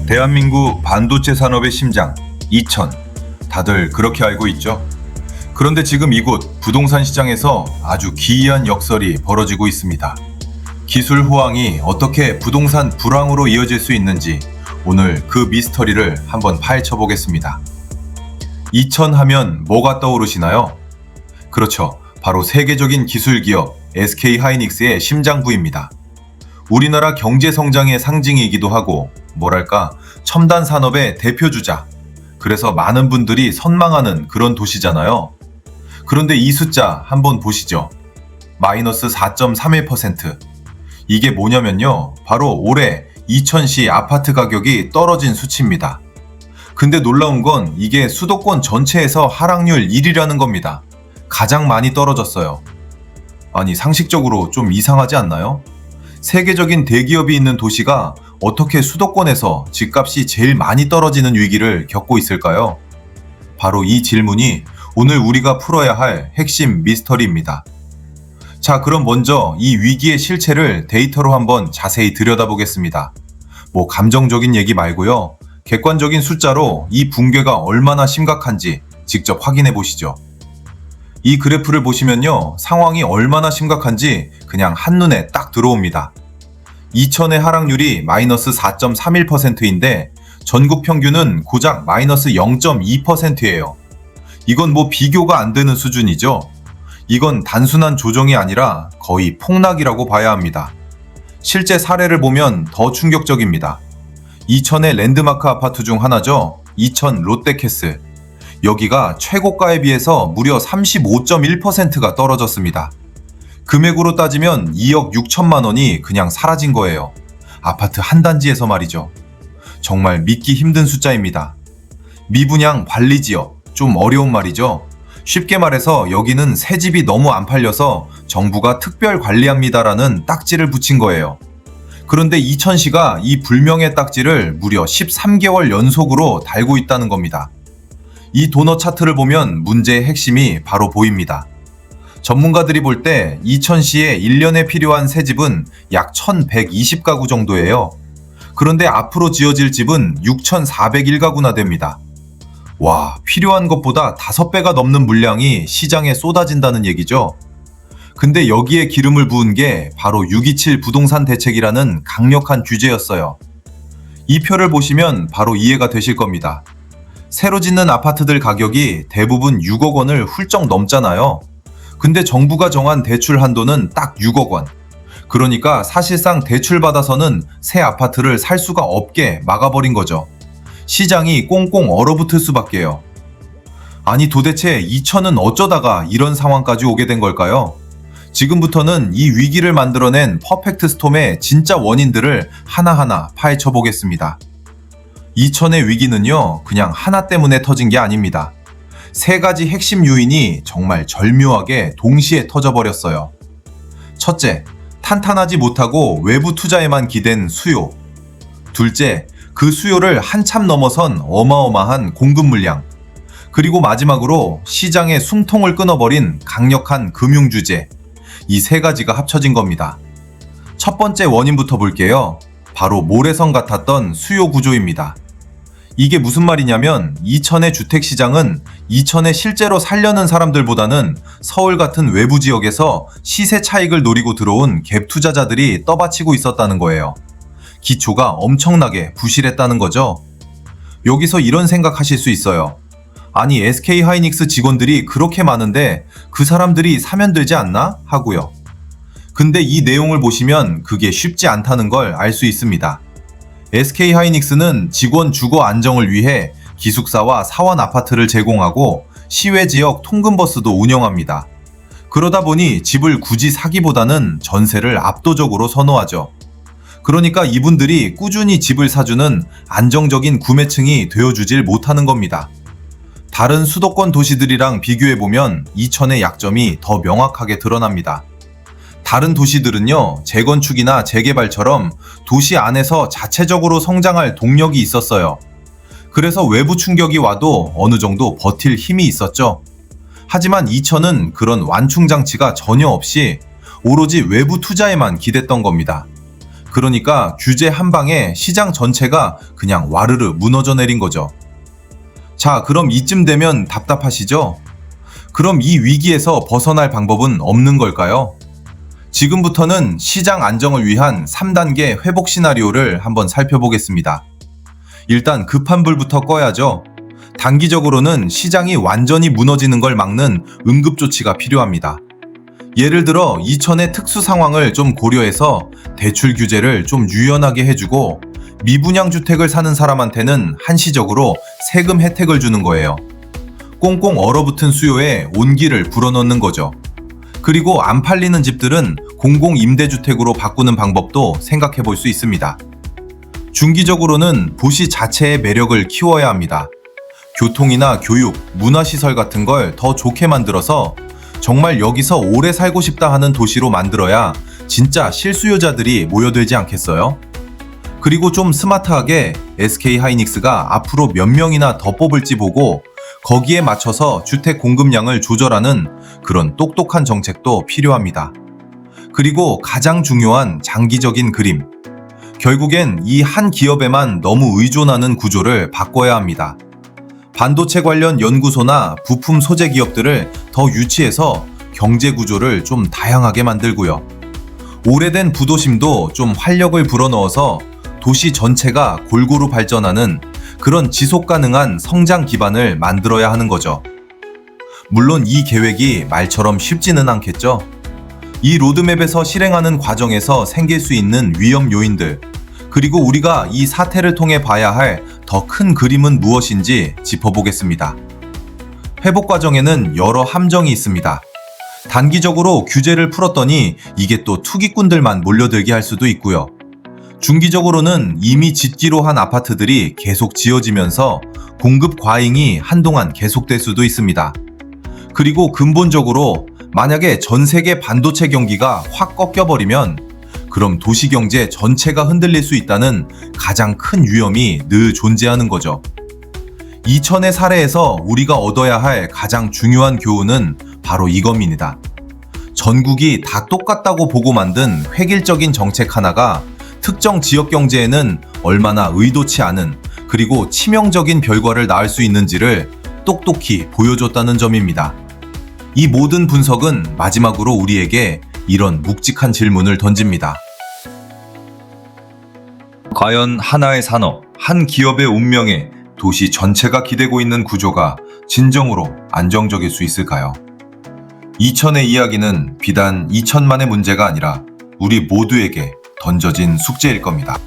대한민국 반도체 산업의 심장, 이천. 다들 그렇게 알고 있죠? 그런데 지금 이곳 부동산 시장에서 아주 기이한 역설이 벌어지고 있습니다. 기술 호황이 어떻게 부동산 불황으로 이어질 수 있는지 오늘 그 미스터리를 한번 파헤쳐 보겠습니다. 이천 하면 뭐가 떠오르시나요? 그렇죠. 바로 세계적인 기술 기업 SK하이닉스의 심장부입니다. 우리나라 경제 성장의 상징이기도 하고 뭐랄까 첨단 산업의 대표주자. 그래서 많은 분들이 선망하는 그런 도시잖아요. 그런데 이 숫자 한번 보시죠. 마이너스 4.31%. 이게 뭐냐면요. 바로 올해 이천시 아파트 가격이 떨어진 수치입니다. 근데 놀라운 건 이게 수도권 전체에서 하락률 1위라는 겁니다. 가장 많이 떨어졌어요. 아니 상식적으로 좀 이상하지 않나요? 세계적인 대기업이 있는 도시가 어떻게 수도권에서 집값이 제일 많이 떨어지는 위기를 겪고 있을까요? 바로 이 질문이 오늘 우리가 풀어야 할 핵심 미스터리입니다. 자, 그럼 먼저 이 위기의 실체를 데이터로 한번 자세히 들여다보겠습니다. 뭐 감정적인 얘기 말고요. 객관적인 숫자로 이 붕괴가 얼마나 심각한지 직접 확인해 보시죠. 이 그래프를 보시면요. 상황이 얼마나 심각한지 그냥 한눈에 딱 들어옵니다. 이천의 하락률이 마이너스 4.31%인데 전국 평균은 고작 마이너스 0.2%예요. 이건 뭐 비교가 안 되는 수준이죠. 이건 단순한 조정이 아니라 거의 폭락이라고 봐야 합니다. 실제 사례를 보면 더 충격적입니다. 이천의 랜드마크 아파트 중 하나죠. 이천 롯데캐슬. 여기가 최고가에 비해서 무려 35.1%가 떨어졌습니다. 금액으로 따지면 2억 6천만 원이 그냥 사라진 거예요. 아파트 한 단지에서 말이죠. 정말 믿기 힘든 숫자입니다. 미분양 관리지역, 좀 어려운 말이죠. 쉽게 말해서 여기는 새 집이 너무 안 팔려서 정부가 특별 관리합니다라는 딱지를 붙인 거예요. 그런데 이천시가 이 불명예 딱지를 무려 13개월 연속으로 달고 있다는 겁니다. 이 도넛 차트를 보면 문제의 핵심이 바로 보입니다. 전문가들이 볼 때 이천시에 1년에 필요한 새 집은 약 1120가구 정도예요. 그런데 앞으로 지어질 집은 6401가구나 됩니다. 와, 필요한 것보다 5배가 넘는 물량이 시장에 쏟아진다는 얘기죠. 근데 여기에 기름을 부은 게 바로 627 부동산 대책이라는 강력한 규제였어요. 이 표를 보시면 바로 이해가 되실 겁니다. 새로 짓는 아파트들 가격이 대부분 6억 원을 훌쩍 넘잖아요. 근데 정부가 정한 대출 한도는 딱 6억 원. 그러니까 사실상 대출 받아서는 새 아파트를 살 수가 없게 막아버린 거죠. 시장이 꽁꽁 얼어붙을 수밖에요. 아니 도대체 이천은 어쩌다가 이런 상황까지 오게 된 걸까요? 지금부터는 이 위기를 만들어낸 퍼펙트 스톰의 진짜 원인들을 하나하나 파헤쳐 보겠습니다. 이천의 위기는요, 그냥 하나 때문에 터진 게 아닙니다. 세 가지 핵심 요인이 정말 절묘하게 동시에 터져버렸어요. 첫째, 탄탄하지 못하고 외부 투자에만 기댄 수요. 둘째, 그 수요를 한참 넘어선 어마어마한 공급 물량. 그리고 마지막으로 시장의 숨통을 끊어버린 강력한 금융 규제. 이 세 가지가 합쳐진 겁니다. 첫 번째 원인부터 볼게요. 바로 모래성 같았던 수요 구조입니다. 이게 무슨 말이냐면 이천의 주택시장은 이천에 실제로 살려는 사람들보다는 서울 같은 외부 지역에서 시세 차익을 노리고 들어온 갭 투자자들이 떠받치고 있었다는 거예요. 기초가 엄청나게 부실했다는 거죠. 여기서 이런 생각하실 수 있어요. 아니 SK하이닉스 직원들이 그렇게 많은데 그 사람들이 사면 되지 않나? 하고요. 근데 이 내용을 보시면 그게 쉽지 않다는 걸 알 수 있습니다. SK하이닉스는 직원 주거 안정을 위해 기숙사와 사원 아파트를 제공하고 시외 지역 통근버스도 운영합니다. 그러다 보니 집을 굳이 사기보다는 전세를 압도적으로 선호하죠. 그러니까 이분들이 꾸준히 집을 사주는 안정적인 구매층이 되어주질 못하는 겁니다. 다른 수도권 도시들이랑 비교해보면 이천의 약점이 더 명확하게 드러납니다. 다른 도시들은요, 재건축이나 재개발처럼 도시 안에서 자체적으로 성장할 동력이 있었어요. 그래서 외부 충격이 와도 어느 정도 버틸 힘이 있었죠. 하지만 이천은 그런 완충 장치가 전혀 없이 오로지 외부 투자에만 기댔던 겁니다. 그러니까 규제 한 방에 시장 전체가 그냥 와르르 무너져 내린 거죠. 자, 그럼 이쯤 되면 답답하시죠? 그럼 이 위기에서 벗어날 방법은 없는 걸까요? 지금부터는 시장 안정을 위한 3단계 회복 시나리오를 한번 살펴보겠습니다. 일단 급한 불부터 꺼야죠. 단기적으로는 시장이 완전히 무너지는 걸 막는 응급조치가 필요합니다. 예를 들어 2000의 특수 상황을 좀 고려해서 대출 규제를 좀 유연하게 해주고 미분양 주택을 사는 사람한테는 한시적으로 세금 혜택을 주는 거예요. 꽁꽁 얼어붙은 수요에 온기를 불어넣는 거죠. 그리고 안 팔리는 집들은 공공임대주택으로 바꾸는 방법도 생각해 볼 수 있습니다. 중기적으로는 도시 자체의 매력을 키워야 합니다. 교통이나 교육, 문화시설 같은 걸 더 좋게 만들어서 정말 여기서 오래 살고 싶다 하는 도시로 만들어야 진짜 실수요자들이 모여들지 않겠어요? 그리고 좀 스마트하게 SK하이닉스가 앞으로 몇 명이나 더 뽑을지 보고 거기에 맞춰서 주택 공급량을 조절하는 그런 똑똑한 정책도 필요합니다. 그리고 가장 중요한 장기적인 그림. 결국엔 이 한 기업에만 너무 의존하는 구조를 바꿔야 합니다. 반도체 관련 연구소나 부품 소재 기업들을 더 유치해서 경제 구조를 좀 다양하게 만들고요. 오래된 부도심도 좀 활력을 불어넣어서 도시 전체가 골고루 발전하는 그런 지속 가능한 성장 기반을 만들어야 하는 거죠. 물론 이 계획이 말처럼 쉽지는 않겠죠. 이 로드맵에서 실행하는 과정에서 생길 수 있는 위험 요인들, 그리고 우리가 이 사태를 통해 봐야 할 더 큰 그림은 무엇인지 짚어보겠습니다. 회복 과정에는 여러 함정이 있습니다. 단기적으로 규제를 풀었더니 이게 또 투기꾼들만 몰려들게 할 수도 있고요. 중기적으로는 이미 짓기로 한 아파트들이 계속 지어지면서 공급 과잉이 한동안 계속될 수도 있습니다. 그리고 근본적으로 만약에 전 세계 반도체 경기가 확 꺾여버리면 그럼 도시경제 전체가 흔들릴 수 있다는 가장 큰 위험이 늘 존재하는 거죠. 2000의 사례에서 우리가 얻어야 할 가장 중요한 교훈은 바로 이겁니다. 전국이 다 똑같다고 보고 만든 획일적인 정책 하나가 특정 지역 경제에는 얼마나 의도치 않은 그리고 치명적인 결과를 낳을 수 있는지를 똑똑히 보여줬다는 점입니다. 이 모든 분석은 마지막으로 우리에게 이런 묵직한 질문을 던집니다. 과연 하나의 산업, 한 기업의 운명에 도시 전체가 기대고 있는 구조가 진정으로 안정적일 수 있을까요? 2000의 이야기는 비단 2000만의 문제가 아니라 우리 모두에게 던져진 숙제일 겁니다.